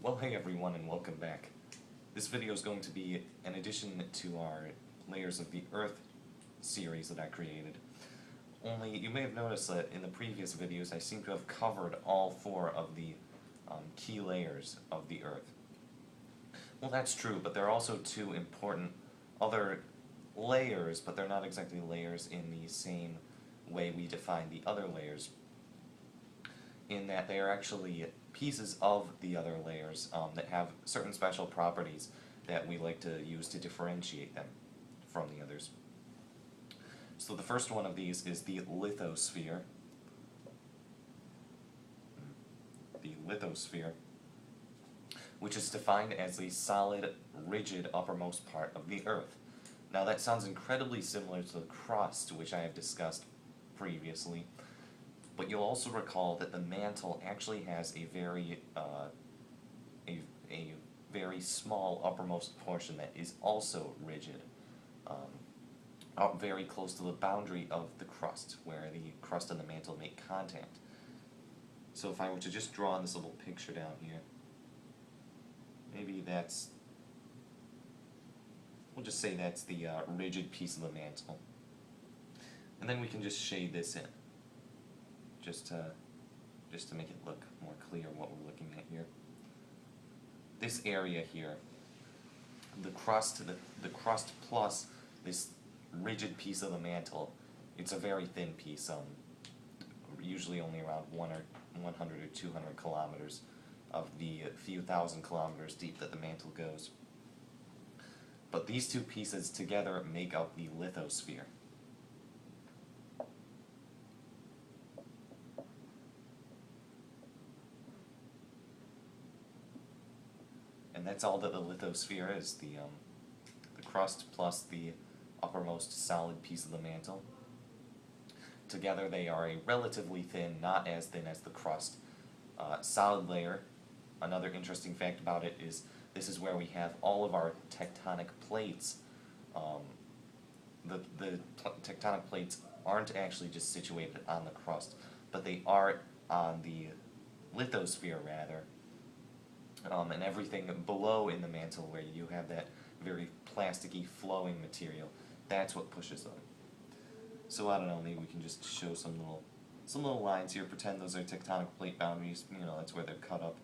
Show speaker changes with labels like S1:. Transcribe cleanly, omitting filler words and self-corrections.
S1: Well, hey everyone, and welcome back. This video is going to be an addition to our Layers of the Earth series that I created. Only, you may have noticed that in the previous videos I seem to have covered all four of the key layers of the Earth. Well, that's true, but there are also two important other layers, but they're not exactly layers in the same way we define the other layers, in that they are actually pieces of the other layers that have certain special properties that we like to use to differentiate them from the others. So the first one of these is the lithosphere. The lithosphere, which is defined as the solid, rigid uppermost part of the Earth. Now that sounds incredibly similar to the crust, which I have discussed previously, but you'll also recall that the mantle actually has a very small uppermost portion that is also rigid, very close to the boundary of the crust, where the crust and the mantle make contact. So if I were to just draw on this little picture down here, maybe we'll just say that's the rigid piece of the mantle. And then we can just shade this in, just to make it look more clear what we're looking at here. This area here, the crust plus this rigid piece of the mantle, it's a very thin piece, usually only around 100 or 200 kilometers of the few thousand kilometers deep that the mantle goes. But these two pieces together make up the lithosphere. And that's all that the lithosphere is, the crust plus the uppermost solid piece of the mantle. Together they are a relatively thin, not as thin as the crust, solid layer. Another interesting fact about it is this is where we have all of our tectonic plates. The tectonic plates aren't actually just situated on the crust, but they are on the lithosphere rather. And everything below in the mantle, where you have that very plasticky flowing material, that's what pushes them. So I don't know, maybe we can just show some little lines here, pretend those are tectonic plate boundaries, you know, that's where they're cut up.